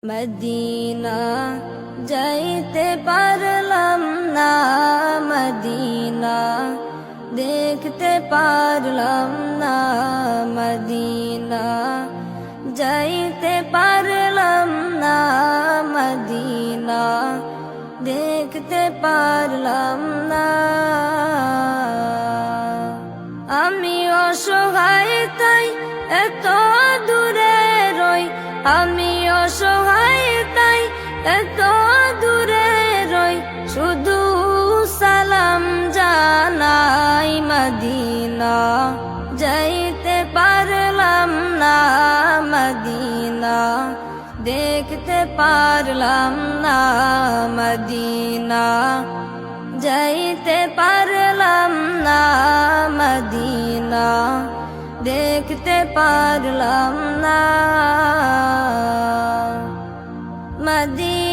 Medina যাইতে পারলাম না, মদিনা দেখতে পারলাম না, মদিনা যাইতে পারলাম না, মদিনা দেখতে পারলাম না। আমি অসহায় তাই এত দূরে রই, আমি অসহায় তাই এত দূরে রই, শুধু সালাম জানাই। মদিনা যাইতে পারলাম না, মদিনা দেখতে পারলাম না, মদিনা যাইতে পারলাম না, মদিনা দেখতে পারলাম না। মদিনা